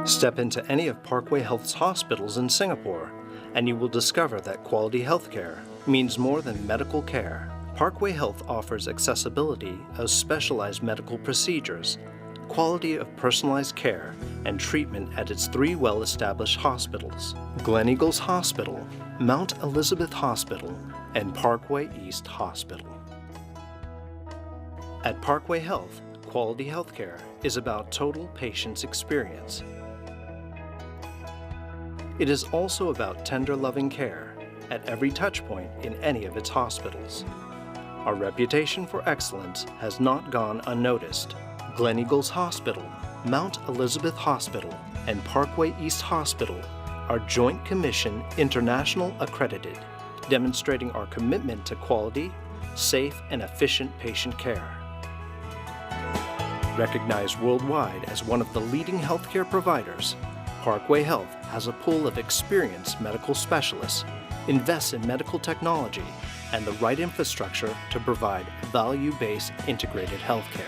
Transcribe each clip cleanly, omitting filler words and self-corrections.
Step into any of Parkway Health's hospitals in Singapore, and you will discover that quality healthcare means more than medical care. Parkway Health offers accessibility of specialized medical procedures, quality of personalized care, and treatment at its 3 well-established hospitals: Gleneagles Hospital, Mount Elizabeth Hospital, and Parkway East Hospital. At Parkway Health, quality healthcare is about total patient's experience. It is also about tender, loving care at every touchpoint in any of its hospitals. Our reputation for excellence has not gone unnoticed. Gleneagles Hospital, Mount Elizabeth Hospital, and Parkway East Hospital are Joint Commission International accredited, demonstrating our commitment to quality, safe, and efficient patient care. Recognized worldwide as one of the leading healthcare providers, Parkway Health has a pool of experienced medical specialists, invests in medical technology, and the right infrastructure to provide value-based integrated healthcare.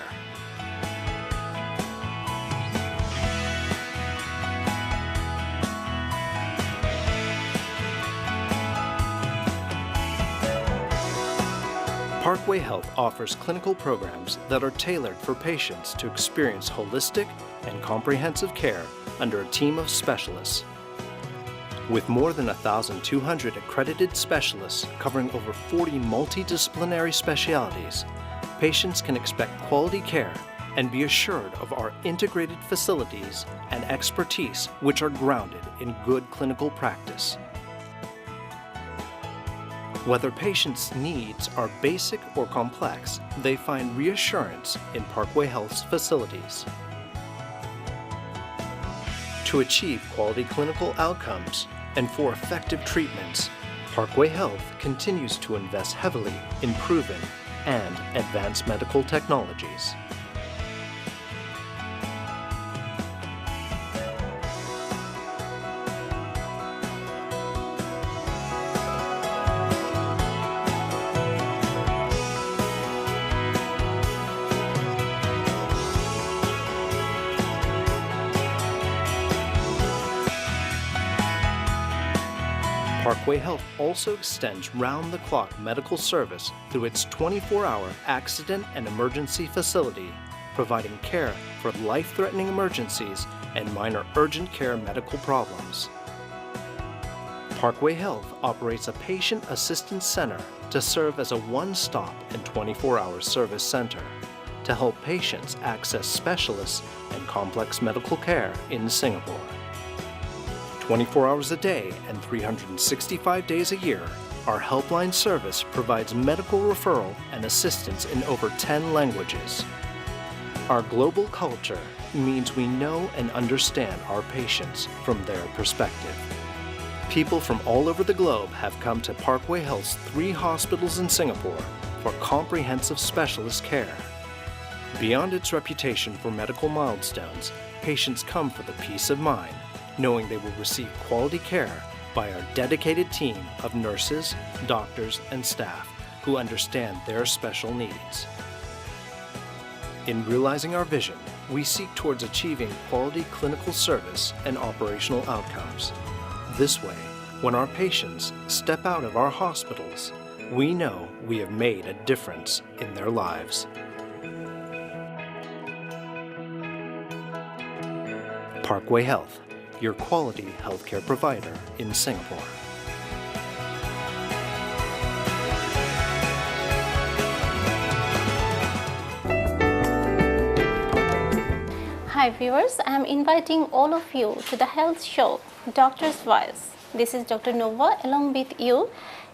Parkway Health offers clinical programs that are tailored for patients to experience holistic and comprehensive care under a team of specialists. With more than 1,200 accredited specialists covering over 40 multidisciplinary specialties, patients can expect quality care and be assured of our integrated facilities and expertise, which are grounded in good clinical practice. Whether patients' needs are basic or complex, they find reassurance in Parkway Health's facilities. To achieve quality clinical outcomes and for effective treatments, Parkway Health continues to invest heavily in proven and advanced medical technologies. Parkway Health also extends round-the-clock medical service through its 24-hour accident and emergency facility, providing care for life-threatening emergencies and minor urgent care medical problems. Parkway Health operates a patient assistance center to serve as a one-stop and 24-hour service center to help patients access specialists and complex medical care in Singapore. 24 hours a day and 365 days a year, our helpline service provides medical referral and assistance in over 10 languages. Our global culture means we know and understand our patients from their perspective. People from all over the globe have come to Parkway Health's 3 hospitals in Singapore for comprehensive specialist care. Beyond its reputation for medical milestones, patients come for the peace of mind, knowing they will receive quality care by our dedicated team of nurses, doctors, and staff who understand their special needs. In realizing our vision, we seek towards achieving quality clinical service and operational outcomes. This way, when our patients step out of our hospitals, we know we have made a difference in their lives. Parkway Health, your quality healthcare provider in Singapore. Hi viewers, I am inviting all of you to the health show, Doctor's Voice. This is Dr. Nova along with you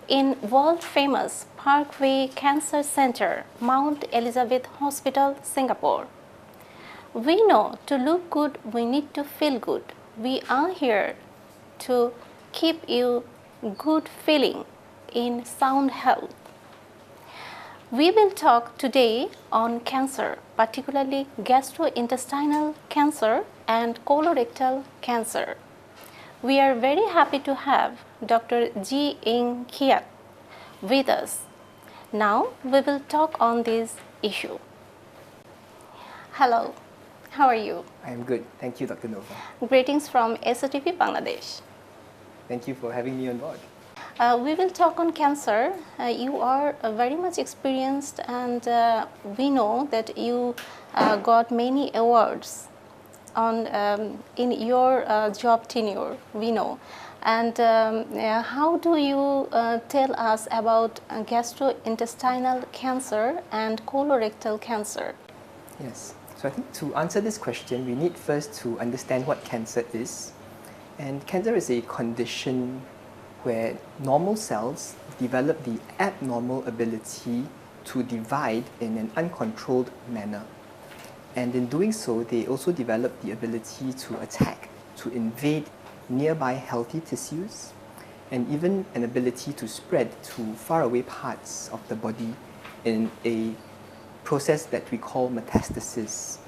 in world famous Parkway Cancer Centre, Mount Elizabeth Hospital, Singapore. We know to look good, we need to feel good. We are here to keep you good feeling in sound health. We will talk today on cancer, particularly gastrointestinal cancer and colorectal cancer. We are very happy to have Dr. Zee Ying Kiat with us. Now we will talk on this issue. Hello. How are you? I'm good. Thank you, Dr. Nova. Greetings from SOTP Bangladesh. Thank you for having me on board. We will talk on cancer. You are very much experienced, and we know that you got many awards on in your job tenure. We know. And how do you tell us about gastrointestinal cancer and colorectal cancer? Yes. So I think to answer this question, we need first to understand what cancer is. And cancer is a condition where normal cells develop the abnormal ability to divide in an uncontrolled manner. And in doing so, they also develop the ability to attack, to invade nearby healthy tissues, and even an ability to spread to faraway parts of the body in a process that we call metastasis.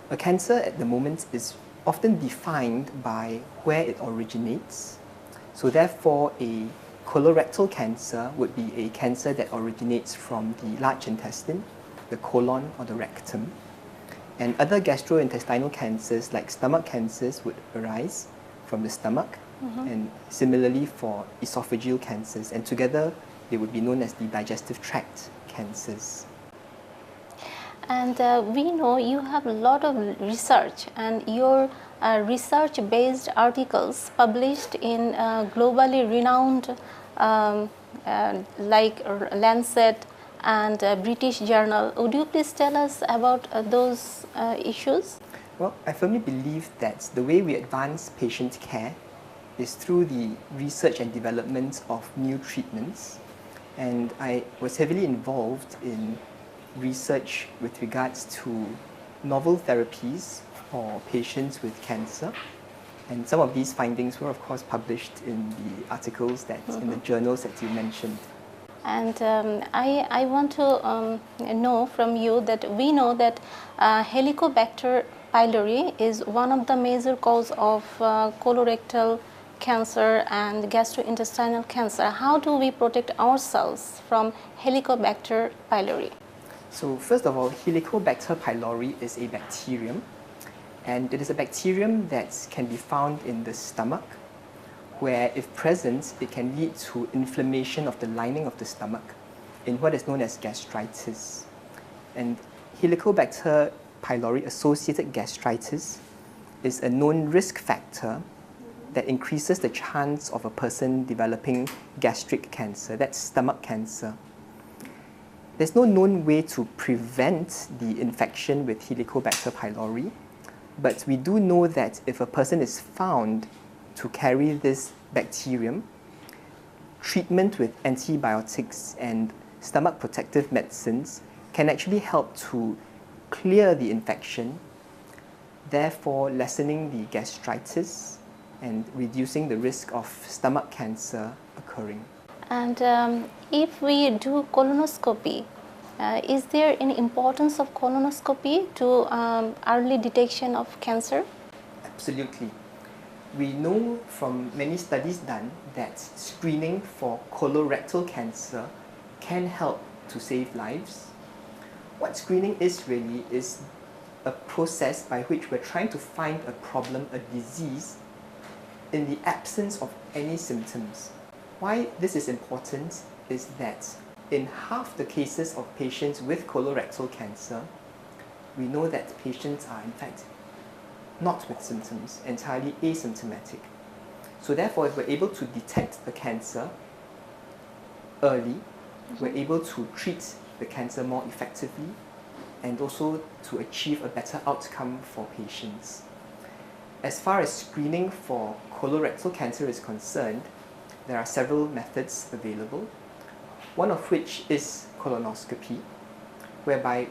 A cancer at the moment is often defined by where it originates. So therefore, a colorectal cancer would be a cancer that originates from the large intestine, the colon or the rectum. And other gastrointestinal cancers like stomach cancers would arise from the stomach, and similarly for esophageal cancers, and together they would be known as the digestive tract cancers. And we know you have a lot of research, and your research-based articles published in globally renowned like Lancet and British Journal. Would you please tell us about those issues? Well, I firmly believe that the way we advance patient care is through the research and development of new treatments. And I was heavily involved in research with regards to novel therapies for patients with cancer. And some of these findings were, of course, published in the articles that in the journals that you mentioned. And I want to know from you that we know that Helicobacter pylori is one of the major cause of colorectal cancer and gastrointestinal cancer. How do we protect ourselves from Helicobacter pylori? So first of all, Helicobacter pylori is a bacterium, and it is a bacterium that can be found in the stomach, where if present, it can lead to inflammation of the lining of the stomach in what is known as gastritis. And Helicobacter pylori associated gastritis is a known risk factor that increases the chance of a person developing gastric cancer, that's stomach cancer. There's no known way to prevent the infection with Helicobacter pylori, but we do know that if a person is found to carry this bacterium, treatment with antibiotics and stomach protective medicines can actually help to clear the infection, therefore lessening the gastritis and reducing the risk of stomach cancer occurring. And if we do colonoscopy, is there any importance of colonoscopy to early detection of cancer? Absolutely. We know from many studies done that screening for colorectal cancer can help to save lives. What screening is really is a process by which we're trying to find a problem, a disease, in the absence of any symptoms. Why this is important is that in half the cases of patients with colorectal cancer, we know that patients are in fact not with symptoms, entirely asymptomatic. So therefore, if we're able to detect the cancer early, we're able to treat the cancer more effectively and also to achieve a better outcome for patients. As far as screening for colorectal cancer is concerned, there are several methods available, one of which is colonoscopy, whereby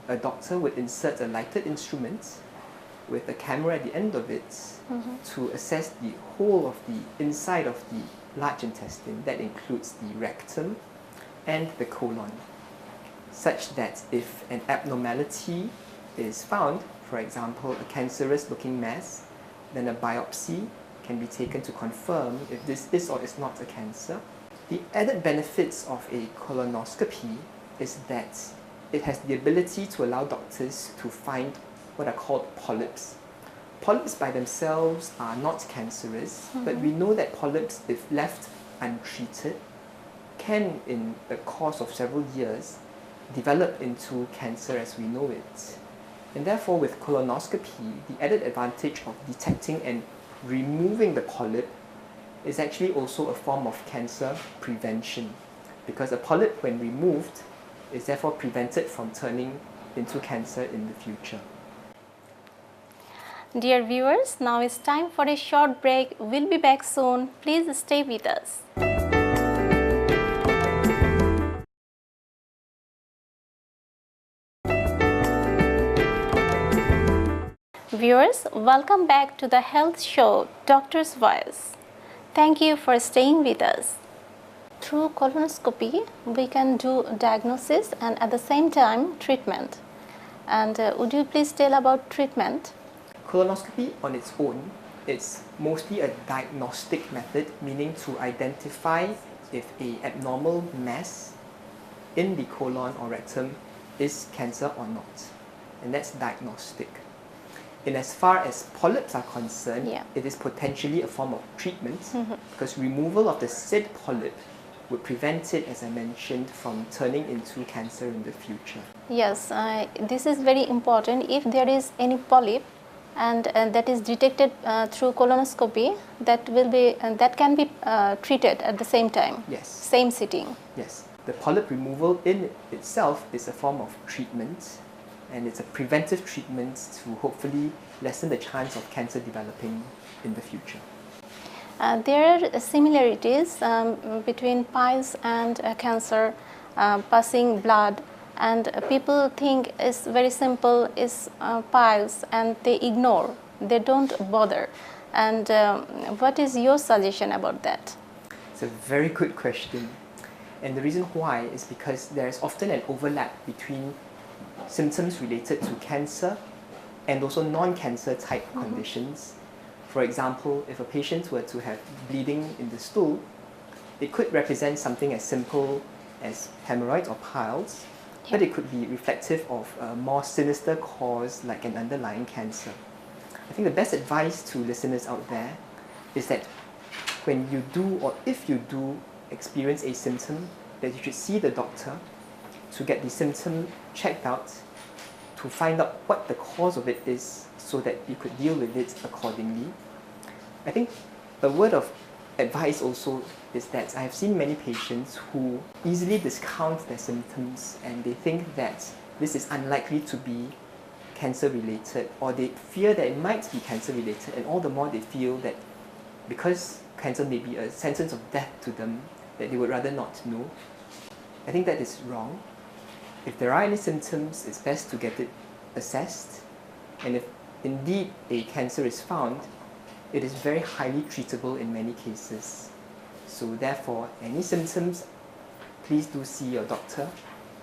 a doctor would insert a lighted instrument with a camera at the end of it to assess the whole of the inside of the large intestine. That includes the rectum and the colon, such that if an abnormality is found, for example, a cancerous looking mass, then a biopsy can be taken to confirm if this is or is not a cancer. The added benefits of a colonoscopy is that it has the ability to allow doctors to find what are called polyps. Polyps by themselves are not cancerous, but we know that polyps, if left untreated, can, in the course of several years, develop into cancer as we know it. And therefore, with colonoscopy, the added advantage of detecting and removing the polyp is actually also a form of cancer prevention, because a polyp, when removed, is therefore prevented from turning into cancer in the future. Dear viewers, now it's time for a short break. We'll be back soon. Please stay with us. Viewers, welcome back to the health show, Doctor's Voice. Thank you for staying with us. Through colonoscopy, we can do diagnosis and at the same time treatment. And would you please tell about treatment? Colonoscopy on its own is mostly a diagnostic method, meaning to identify if an abnormal mass in the colon or rectum is cancer or not. And that's diagnostic. In as far as polyps are concerned, it is potentially a form of treatment, because removal of the said polyp would prevent it, as I mentioned, from turning into cancer in the future. Yes, this is very important. If there is any polyp and that is detected through colonoscopy, that can be treated at the same time. Yes. Same sitting. Yes. The polyp removal in itself is a form of treatment, and it's a preventive treatment to hopefully lessen the chance of cancer developing in the future. There are similarities between piles and cancer, passing blood, and people think it's very simple, it's piles, and they ignore, they don't bother. And what is your suggestion about that? It's a very good question. And the reason why is because there's often an overlap between symptoms related to cancer and also non-cancer type conditions. For example, if a patient were to have bleeding in the stool, it could represent something as simple as hemorrhoids or piles, but it could be reflective of a more sinister cause like an underlying cancer. I think the best advice to listeners out there is that when you do, or if you do experience a symptom, that you should see the doctor to get the symptom checked out, to find out what the cause of it is so that you could deal with it accordingly. I think a word of advice also is that I have seen many patients who easily discount their symptoms, and they think that this is unlikely to be cancer related, or they fear that it might be cancer related, and all the more they feel that because cancer may be a sentence of death to them, that they would rather not know. I think that is wrong. If there are any symptoms, it's best to get it assessed, and if indeed a cancer is found, it is very highly treatable in many cases. So therefore, any symptoms, please do see your doctor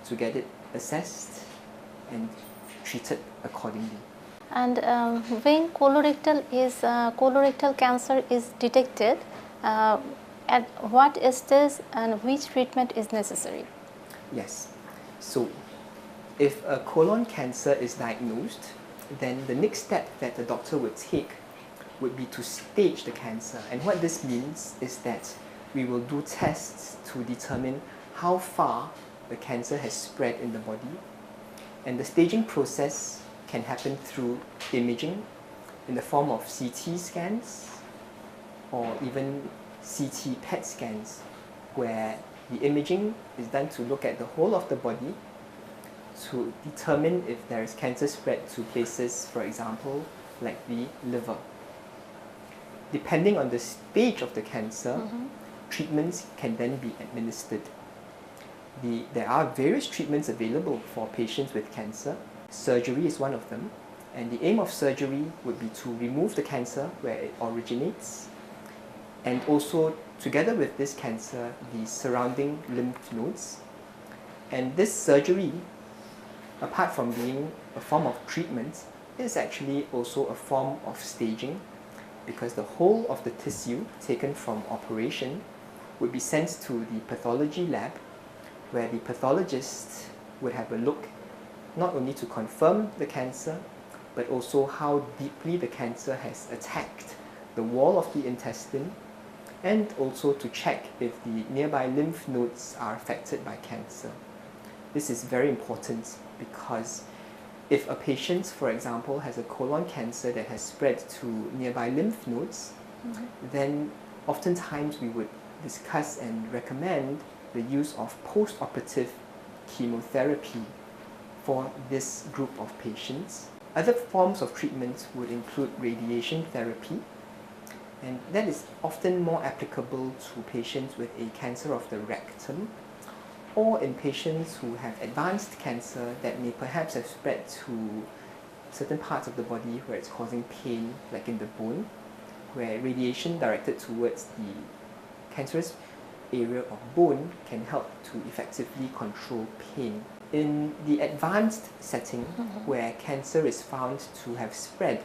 to get it assessed and treated accordingly. And when colorectal cancer is detected, at what stage and which treatment is necessary? Yes. So if a colon cancer is diagnosed, then the next step that the doctor would take would be to stage the cancer. And what this means is that we will do tests to determine how far the cancer has spread in the body. And the staging process can happen through imaging in the form of CT scans or even CT PET scans, where the imaging is done to look at the whole of the body to determine if there is cancer spread to places, for example, like the liver. Depending on the stage of the cancer, treatments can then be administered. There are various treatments available for patients with cancer. Surgery is one of them, and the aim of surgery would be to remove the cancer where it originates, and also, together with this cancer, the surrounding lymph nodes. And this surgery, apart from being a form of treatment, is actually also a form of staging, because the whole of the tissue taken from operation would be sent to the pathology lab, where the pathologist would have a look not only to confirm the cancer, but also how deeply the cancer has attacked the wall of the intestine, and also to check if the nearby lymph nodes are affected by cancer. This is very important because if a patient, for example, has a colon cancer that has spread to nearby lymph nodes, then oftentimes we would discuss and recommend the use of post-operative chemotherapy for this group of patients. Other forms of treatment would include radiation therapy, and that is often more applicable to patients with a cancer of the rectum, or in patients who have advanced cancer that may perhaps have spread to certain parts of the body where it's causing pain, like in the bone, where radiation directed towards the cancerous area of bone can help to effectively control pain. In the advanced setting, where cancer is found to have spread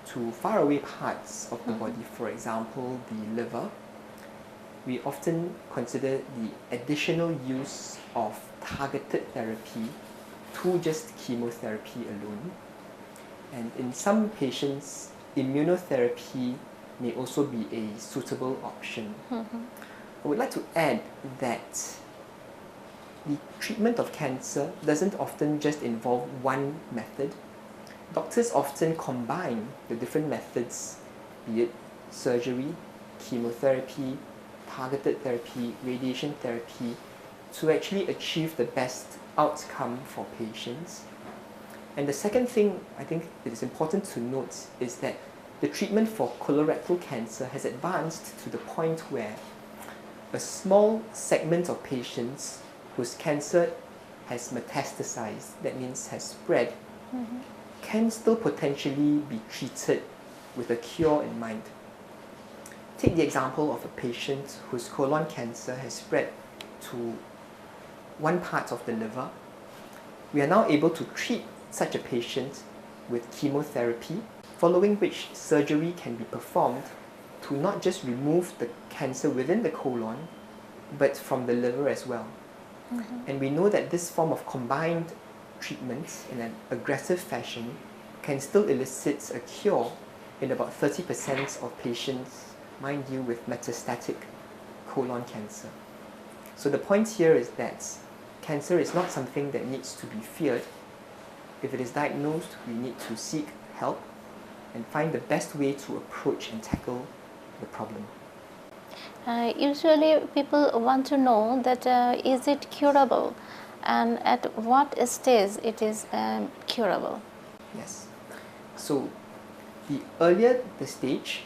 to faraway parts of the body, for example, the liver, we often consider the additional use of targeted therapy to just chemotherapy alone. And in some patients, immunotherapy may also be a suitable option. I would like to add that the treatment of cancer doesn't often just involve one method. Doctors often combine the different methods, be it surgery, chemotherapy, targeted therapy, radiation therapy, to actually achieve the best outcome for patients. And the second thing I think it is important to note is that the treatment for colorectal cancer has advanced to the point where a small segment of patients whose cancer has metastasized, that means has spread, can still potentially be treated with a cure in mind. Take the example of a patient whose colon cancer has spread to one part of the liver. We are now able to treat such a patient with chemotherapy, following which surgery can be performed to not just remove the cancer within the colon, but from the liver as well. And we know that this form of combined treatment in an aggressive fashion can still elicit a cure in about 30% of patients, mind you, with metastatic colon cancer. So the point here is that cancer is not something that needs to be feared. If it is diagnosed, we need to seek help and find the best way to approach and tackle the problem. Usually people want to know that is it curable and at what stage it is curable? Yes. So the earlier the stage,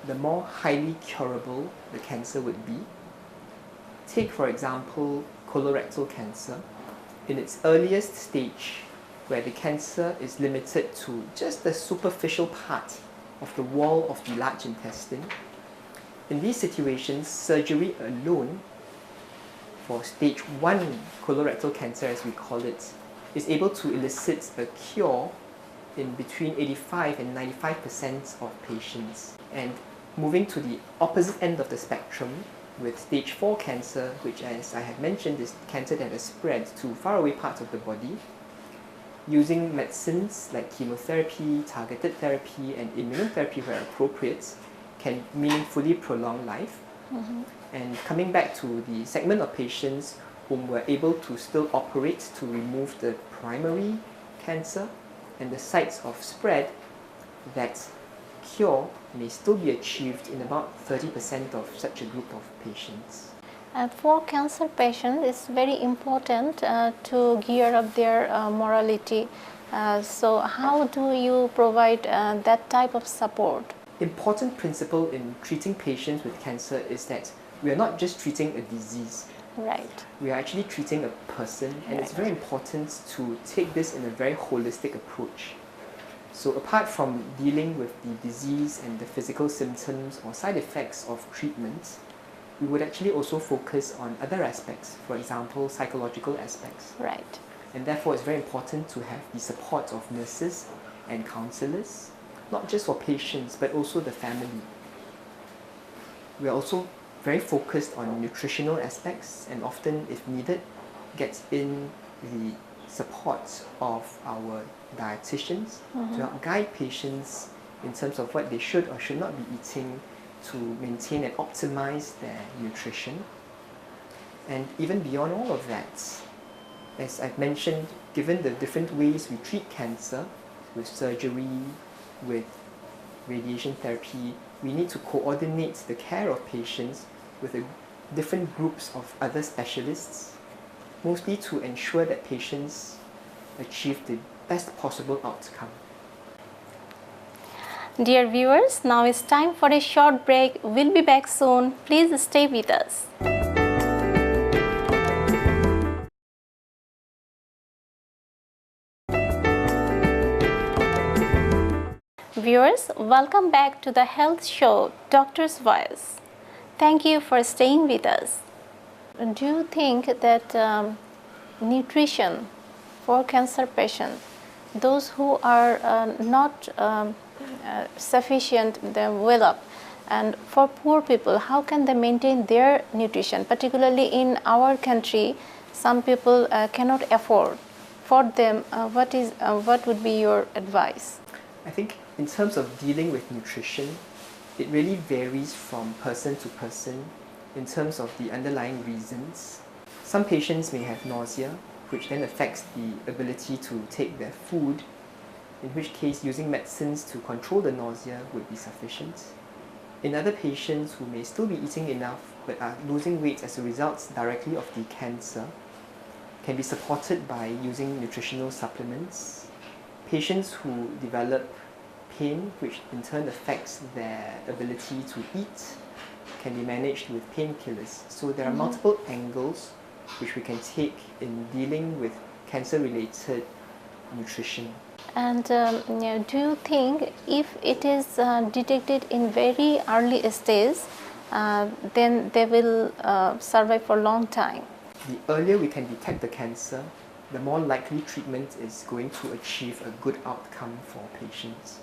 the more highly curable the cancer would be. Take, for example, colorectal cancer. In its earliest stage, where the cancer is limited to just the superficial part of the wall of the large intestine, in these situations, surgery alone for stage 1 colorectal cancer, as we call it, is able to elicit a cure in between 85 and 95% of patients. And moving to the opposite end of the spectrum, with stage 4 cancer, which, as I have mentioned, is cancer that has spread to faraway parts of the body, using medicines like chemotherapy, targeted therapy, and immunotherapy where appropriate, can meaningfully prolong life. And coming back to the segment of patients whom were able to still operate to remove the primary cancer and the sites of spread, that cure may still be achieved in about 30% of such a group of patients. For cancer patients, it's very important to gear up their morality. So how do you provide that type of support? Important principle in treating patients with cancer is that we are not just treating a disease. Right. We are actually treating a person, and it's very important to take this in a very holistic approach. So apart from dealing with the disease and the physical symptoms or side effects of treatment, we would actually also focus on other aspects, for example, psychological aspects. Right. And therefore, it's very important to have the support of nurses and counselors, not just for patients, but also the family. We are also very focused on nutritional aspects and often, if needed, get in the support of our dietitians to help guide patients in terms of what they should or should not be eating to maintain and optimize their nutrition. And even beyond all of that, as I've mentioned, given the different ways we treat cancer, with surgery, with radiation therapy, we need to coordinate the care of patients with different groups of other specialists, mostly to ensure that patients achieve the best possible outcome. Dear viewers, now it's time for a short break. We'll be back soon. Please stay with us. Viewers, welcome back to the health show, Doctor's Voice. Thank you for staying with us. Do you think that nutrition for cancer patients, those who are not sufficient, they're well up, and for poor people, how can they maintain their nutrition? Particularly in our country, some people cannot afford. For them, what would be your advice? I think in terms of dealing with nutrition, it really varies from person to person in terms of the underlying reasons. Some patients may have nausea, which then affects the ability to take their food, in which case using medicines to control the nausea would be sufficient. In other patients who may still be eating enough but are losing weight as a result directly of the cancer, can be supported by using nutritional supplements. Patients who develop pain, which in turn affects their ability to eat, can be managed with painkillers. So there are multiple angles which we can take in dealing with cancer-related nutrition. And do you think if it is detected in very early stage, then they will survive for a long time? The earlier we can detect the cancer, the more likely treatment is going to achieve a good outcome for patients.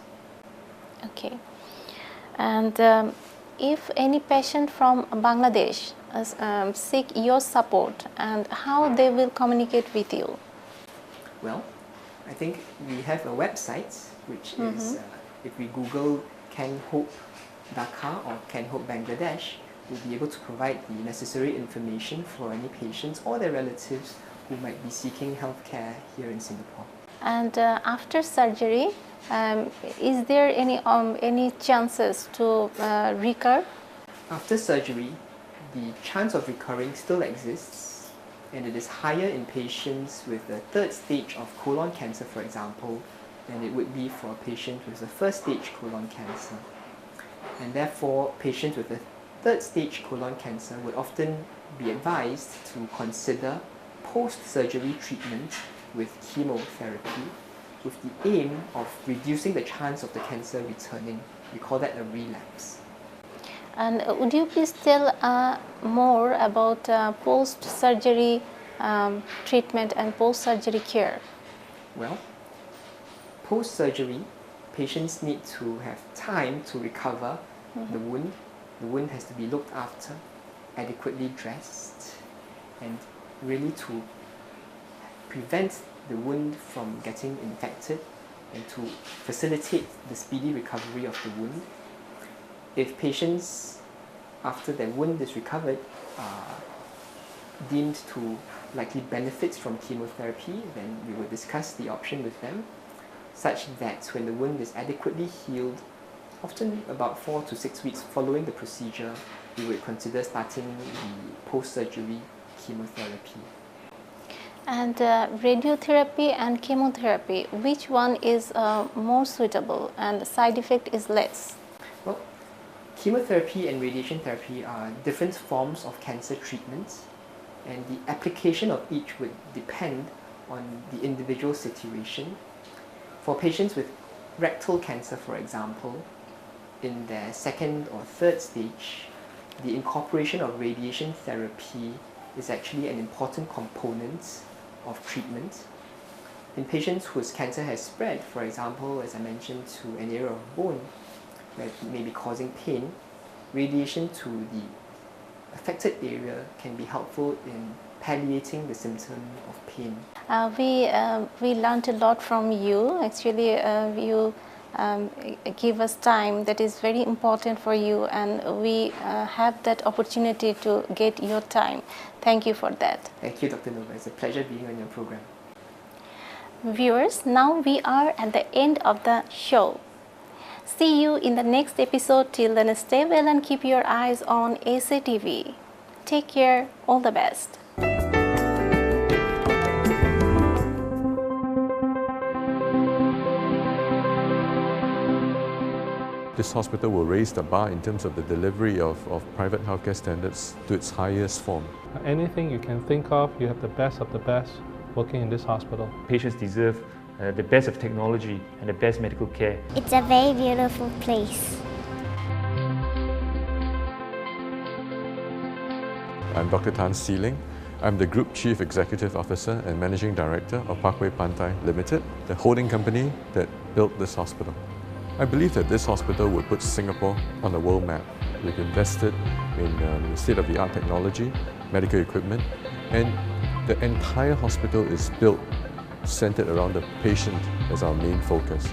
Okay. And if any patient from Bangladesh seek your support, and how they will communicate with you? Well, I think we have a website which is, if we Google Can Hope Dhaka or Can Hope Bangladesh, we'll be able to provide the necessary information for any patients or their relatives who might be seeking healthcare here in Singapore. And after surgery, is there any chances to recur? After surgery, the chance of recurring still exists, and it is higher in patients with the third stage of colon cancer, for example, than it would be for a patient with the first stage colon cancer. And therefore, patients with the third stage colon cancer would often be advised to consider post-surgery treatment with chemotherapy, with the aim of reducing the chance of the cancer returning. We call that a relapse. And would you please tell more about post-surgery treatment and post-surgery care? Well, post-surgery, patients need to have time to recover the wound. The wound has to be looked after, adequately dressed, and really to prevent the wound from getting infected and to facilitate the speedy recovery of the wound. If patients, after their wound is recovered, are deemed to likely benefit from chemotherapy, then we will discuss the option with them, such that when the wound is adequately healed, often about 4 to 6 weeks following the procedure, we would consider starting the post-surgery chemotherapy. And radiotherapy and chemotherapy, which one is more suitable and the side effect is less? Well, chemotherapy and radiation therapy are different forms of cancer treatments, and the application of each would depend on the individual situation. For patients with rectal cancer, for example, in their second or third stage, the incorporation of radiation therapy is actually an important component of treatment. In patients whose cancer has spread, for example, as I mentioned, to an area of bone where it may be causing pain, radiation to the affected area can be helpful in palliating the symptom of pain? We learned a lot from you. Actually, you give us time that is very important for you, and we have that opportunity to get your time. Thank you for that. Thank you, Dr. Nova. It's a pleasure being on your program. Viewers, now we are at the end of the show. See you in the next episode. Till then, stay well and keep your eyes on ACTV. Take care. All the best. This hospital will raise the bar in terms of the delivery of private healthcare standards to its highest form. Anything you can think of, you have the best of the best working in this hospital. Patients deserve the best of technology and the best medical care. It's a very beautiful place. I'm Dr. Tan Zee Ling. I'm the Group Chief Executive Officer and Managing Director of Parkway Pantai Limited, the holding company that built this hospital. I believe that this hospital would put Singapore on the world map. We've invested in state-of-the-art technology, medical equipment, and the entire hospital is built centered around the patient as our main focus.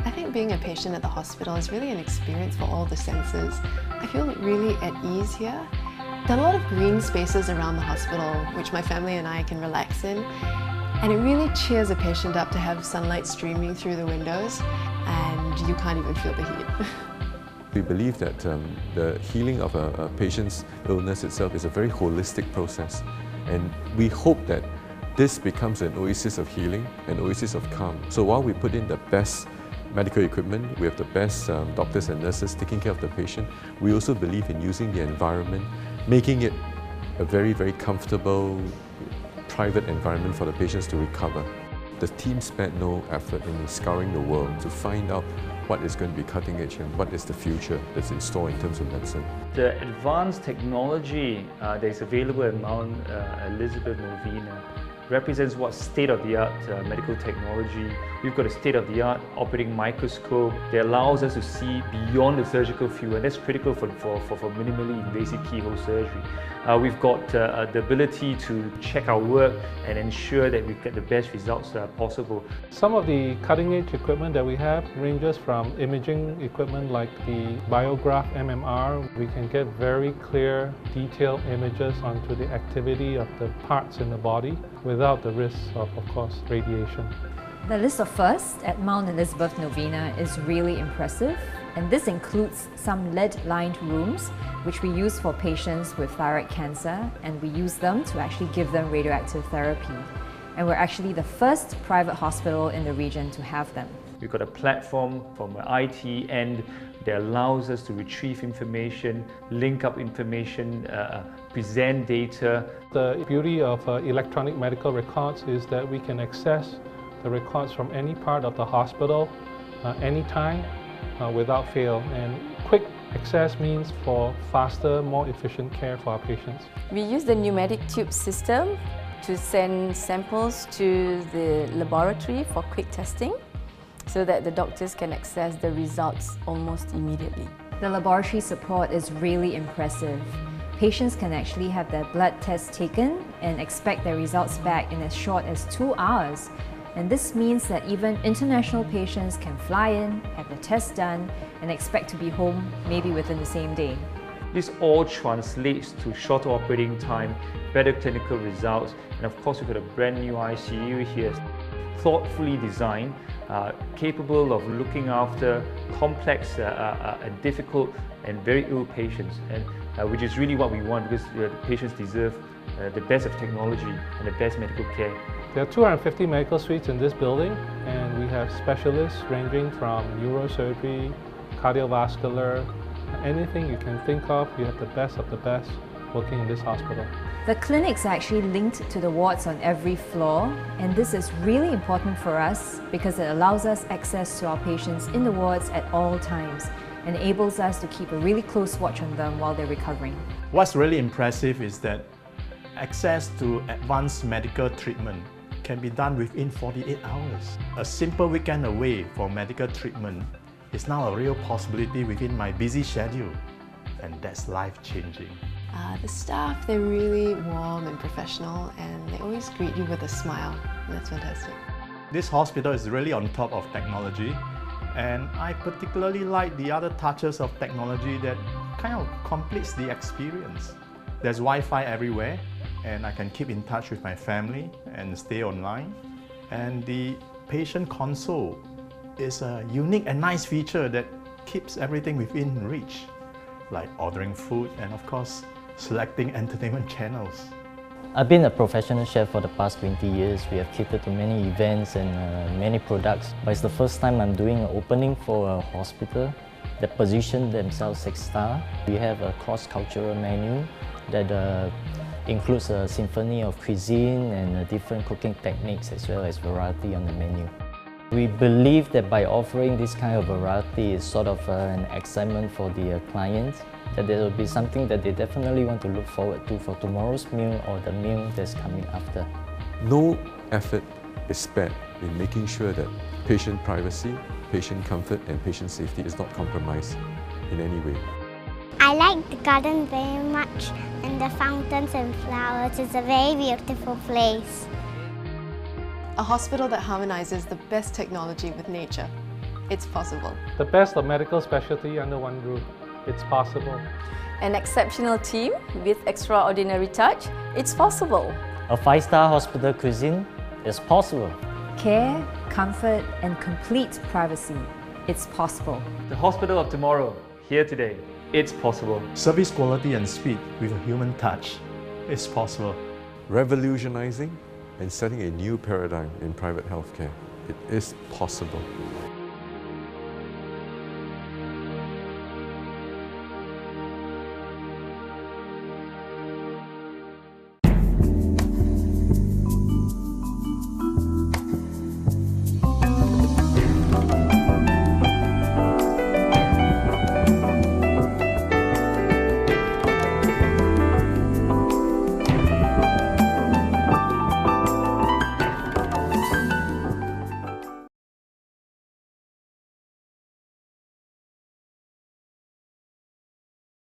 I think being a patient at the hospital is really an experience for all the senses. I feel really at ease here. There are a lot of green spaces around the hospital which my family and I can relax in, and it really cheers a patient up to have sunlight streaming through the windows and you can't even feel the heat. We believe that the healing of a patient's illness itself is a very holistic process, and we hope that this becomes an oasis of healing, an oasis of calm. So while we put in the best medical equipment, we have the best doctors and nurses taking care of the patient, we also believe in using the environment, making it a very, very comfortable, private environment for the patients to recover. The team spent no effort in scouring the world to find out what is going to be cutting edge and what is the future that's in store in terms of medicine. The advanced technology that is available at Mount Elizabeth Novena represents what state-of-the-art medical technology. We've got a state-of-the-art operating microscope that allows us to see beyond the surgical field, and that's critical for minimally invasive keyhole surgery. We've got the ability to check our work and ensure that we get the best results possible. Some of the cutting-edge equipment that we have ranges from imaging equipment like the Biograph MMR. We can get very clear, detailed images onto the activity of the parts in the body without the risk of course, radiation. The list of firsts at Mount Elizabeth Novena is really impressive, and this includes some lead-lined rooms which we use for patients with thyroid cancer, and we use them to actually give them radioactive therapy. And we're actually the first private hospital in the region to have them. We've got a platform from an IT end that allows us to retrieve information, link up information, present data. The beauty of electronic medical records is that we can access the records from any part of the hospital, anytime, without fail. And quick access means for faster, more efficient care for our patients. We use the pneumatic tube system to send samples to the laboratory for quick testing, so that the doctors can access the results almost immediately. The laboratory support is really impressive. Patients can actually have their blood tests taken and expect their results back in as short as 2 hours. And this means that even international patients can fly in, have the test done, and expect to be home maybe within the same day. This all translates to shorter operating time, better clinical results, and of course we've got a brand new ICU here, thoughtfully designed, capable of looking after complex and difficult and very ill patients, and which is really what we want, because the patients deserve the best of technology and the best medical care. There are 250 medical suites in this building, and we have specialists ranging from neurosurgery, cardiovascular, anything you can think of. We have the best of the best working in this hospital. The clinic's actually linked to the wards on every floor, and this is really important for us because it allows us access to our patients in the wards at all times and enables us to keep a really close watch on them while they're recovering. What's really impressive is that access to advanced medical treatment can be done within 48 hours. A simple weekend away for medical treatment is now a real possibility within my busy schedule. and that's life-changing. The staff, they're really warm and professional, and they always greet you with a smile, and that's fantastic. This hospital is really on top of technology, and I particularly like the other touches of technology that kind of completes the experience. There's Wi-Fi everywhere, and I can keep in touch with my family and stay online. And the patient console is a unique and nice feature that keeps everything within reach, like ordering food and of course, selecting entertainment channels. I've been a professional chef for the past 20 years. We have catered to many events and many products, but it's the first time I'm doing an opening for a hospital that position themselves 6-star. We have a cross-cultural menu that includes a symphony of cuisine and different cooking techniques as well as variety on the menu. We believe that by offering this kind of variety is sort of an excitement for the clients, that there will be something that they definitely want to look forward to for tomorrow's meal or the meal that's coming after. No effort is spared in making sure that patient privacy, patient comfort and patient safety is not compromised in any way. I like the garden very much, and the fountains and flowers. It's a very beautiful place. A hospital that harmonizes the best technology with nature. It's possible. The best of medical specialty under one roof. It's possible. An exceptional team with extraordinary touch. It's possible. A 5-star hospital cuisine is possible. Care, comfort, and complete privacy. It's possible. The hospital of tomorrow, here today. It's possible. Service quality and speed with a human touch. It's possible. Revolutionizing and setting a new paradigm in private healthcare. It is possible.